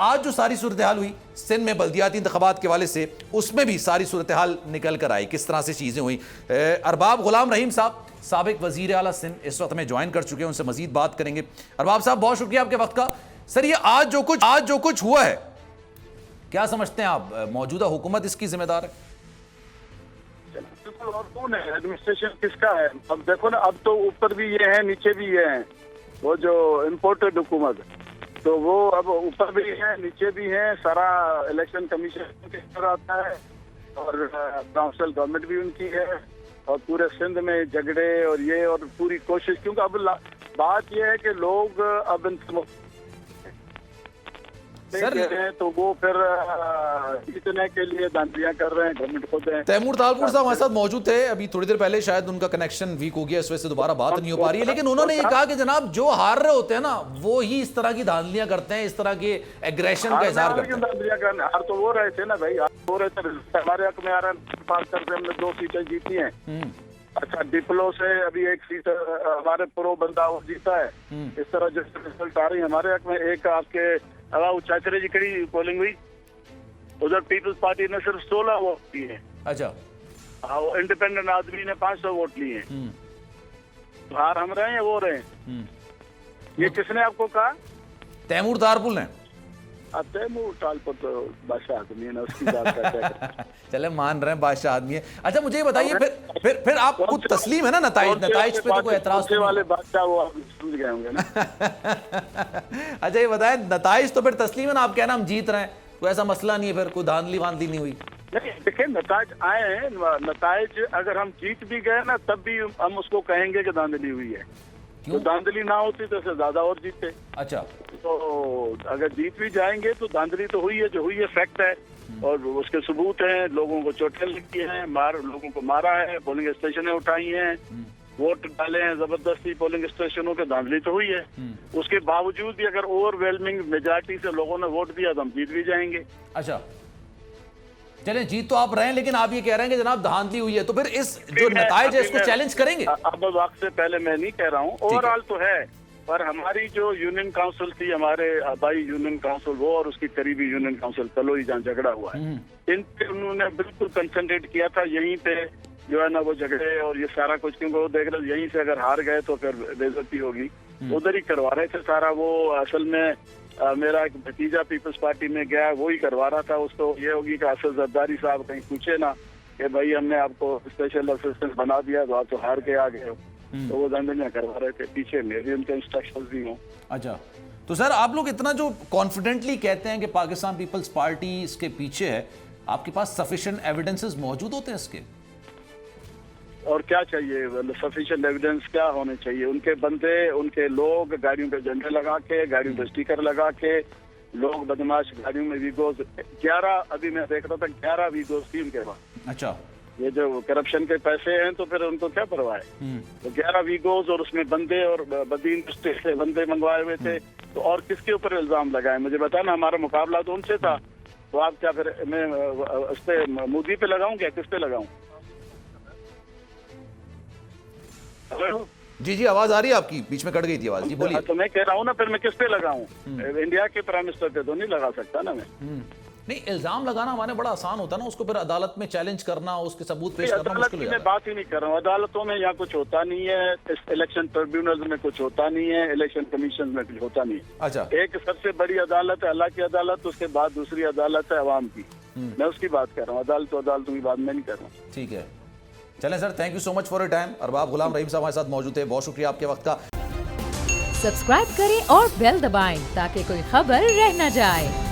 आज जो सारी सूरत हाल हुई सिंध में बल्दियाती इंतखाबात के वाले से, उसमें भी सारी सूरत हाल निकल कर आई, किस तरह से चीज़ें हुई। अरबाब गुलाम रहीम साहब साबिक वजीर आला सिंध इस वक्त हमें ज्वाइन कर चुके हैं, उनसे मजीद बात करेंगे। अरबाब साहब बहुत शुक्रिया आपके वक्त का। सर ये आज जो कुछ हुआ है, क्या समझते हैं आप, मौजूदा हुकूमत इसकी जिम्मेदार है? बिल्कुल, और कौन है? एडमिनिस्ट्रेशन किसका है? अब देखो ना, अब तो ऊपर भी ये है नीचे भी ये है, वो जो इम्पोर्टेड हुकूमत, तो वो अब ऊपर भी है नीचे भी है। सारा इलेक्शन कमीशन के ऊपर आता है और काउंसिल गवर्नमेंट भी उनकी है, और पूरे सिंध में झगड़े और ये और पूरी कोशिश, क्योंकि अब बात ये है कि लोग अब सर हैं तो वो फिर जीतने के लिए दांधियां कर रहे हैं गवर्नमेंट को दें। तैमूर तालपुर साहब हमारे साथ मौजूद थे अभी थोड़ी देर पहले, शायद उनका कनेक्शन वीक हो गया, इस वजह से दोबारा बात नहीं हो पा रही है, लेकिन उन्होंने ये कहा कि जनाब जो हार रहे होते हैं ना वो ही इस तरह की धांधलियां करते हैं, इस तरह के एग्रेशन का इजहार करते हैं। हार तो वो रहे थे ना भाई, हो रहे थे, हमारे हक में आ रहा है, पास करके हमने 2 सीटें जीती हैं। अच्छा, डिप्लो से अभी 1 सीट हमारे प्रो बंदा वो जीता है। इस तरह जो रिजल्ट आ रही है हमारे हक में, एक आपके चाचरे जी कड़ी पोलिंग हुई, उधर पीपल्स पार्टी ने सिर्फ 16 वोट लिए। अच्छा, हाँ, वो इंडिपेंडेंट आदमी ने 500 वोट लिए। तो हार हम रहे हैं वो रहे हैं। ये किसने आपको कहा? तैमूर तालपुर ने। तैमूर तालपुर तो बादशाह आदमी है ना, उसकी बात करते हैं। चले मान रहे हैं बादशाह आदमी है। अच्छा मुझे ये बताइए, फिर आपको तस्लीम है ना नताइज पे तो कोई एतराज वाले बादशाह वो आप समझ गए होंगे ना। अच्छा ये बताएं, नताइज तो फिर तस्लीम है ना, आप कहना हम जीत रहे हैं, कोई ऐसा मसला नहीं है, फिर कोई धांधली वांधली नहीं हुई? नहीं, देखिए नताइज आए हैं, नताइज अगर हम जीत भी गए ना तब भी हम उसको कहेंगे कि धांधली हुई है। तो धांधली ना होती तो इससे ज्यादा और जीते। अच्छा, तो अगर जीत भी जाएंगे तो धांधली तो हुई है, जो हुई है फैक्ट है, और उसके सबूत हैं। लोगों को चोटें लगी हैं, लोगों को मारा है, पोलिंग स्टेशनें उठाई हैं, वोट डाले हैं जबरदस्ती पोलिंग स्टेशनों के, धांधली तो हुई है। उसके बावजूद भी अगर ओवरवेलमिंग मेजॉरिटी से लोगों ने वोट दिया तो हम जीत भी जाएंगे। अच्छा चलें, जीत तो आप रहे हैं, लेकिन आप ये कह रहे हैं कि जनाब धांधली हुई है, तो फिर इस जो नताइज है इसको चैलेंज करेंगे? अब वक्त से पहले मैं नहीं कह रहा हूँ, ओवरऑल तो है, पर हमारी जो यूनियन काउंसिल थी, हमारे आबाई यूनियन काउंसिल वो और उसकी करीबी यूनियन काउंसिल तलोई जहाँ झगड़ा हुआ है, इन पे उन्होंने बिल्कुल कंसंट्रेट किया था, यहीं पे जो है ना वो झगड़े और ये सारा कुछ, क्योंकि वो देख रहे यहीं से अगर हार गए तो फिर बेइज्जती होगी, उधर ही करवा रहे थे सारा। वो असल में मेरा एक भतीजा पीपल्स पार्टी में गया, वो ही करवा रहा था। उसको ये होगी कि असद जरदारी साहब कहीं पूछे ना कि भाई हमने आपको स्पेशल असिस्टेंट बना दिया तो आप तो हार के आ गए हो, तो वो धांधलियां करवा रहे थे, पीछे मेरे उनके इंस्ट्रक्शंस भी हों। अच्छा, तो सर आप लोग इतना जो कॉन्फिडेंटली कहते हैं कि पाकिस्तान पीपल्स पार्टी इसके पीछे है, आपके पास सफिशिएंट एविडेंसेस मौजूद होते हैं इसके? और क्या चाहिए? सफिशिएंट एविडेंस क्या होने चाहिए? उनके बंदे, उनके लोग गाड़ियों पे झंडे लगा के, गाड़ियों पे स्टिकर लगा के, लोग बदमाश गाड़ियों में वीगोस 11, अभी मैं देख रहा था 11 वीगोस थी उनके पास। अच्छा, ये जो करप्शन के पैसे हैं तो फिर उनको क्या परवाह है? तो 11 वीगोस और उसमें बंदे और बदीन से बंदे मंगवाए हुए थे, तो और किसके ऊपर इल्जाम लगाए? मुझे बताना, हमारा मुकाबला तो उनसे था, तो आप क्या फिर मैं उस पे मोदी पे लगाऊं क्या, किस पे लगाऊं? जी जी, आवाज आ रही है आपकी, बीच में कट गई थी आवाज, जी बोलिए। तो मैं कह रहा हूँ ना, फिर मैं किस पे लगाऊं? इंडिया के प्राइम मिनिस्टर पे तो नहीं लगा सकता ना मैं। नहीं, इल्जाम लगाना हमारे बड़ा आसान होता है ना, उसको फिर अदालत में चैलेंज करना, उसके सबूत पेश करना मुश्किल हो जाता है। मैं बात ही नहीं कर रहा हूँ, अदालतों में यहाँ कुछ होता नहीं है, इलेक्शन ट्रिब्यूनल में कुछ होता नहीं है, इलेक्शन कमीशन में कुछ होता नहीं है। अच्छा, एक सबसे बड़ी अदालत है अल्लाह की अदालत, उसके बाद दूसरी अदालत है अवाम की, मैं उसकी बात कर रहा हूँ, अदालतों की बात मैं नहीं कर रहा हूँ। ठीक है, चलें sir, thank you so much for your time. Arbab Ghulam Rahim Sahab हमारे साथ मौजूद थे, बहुत शुक्रिया आपके वक्त का। सब्सक्राइब करें और बेल दबाएं ताकि कोई खबर रह न जाए।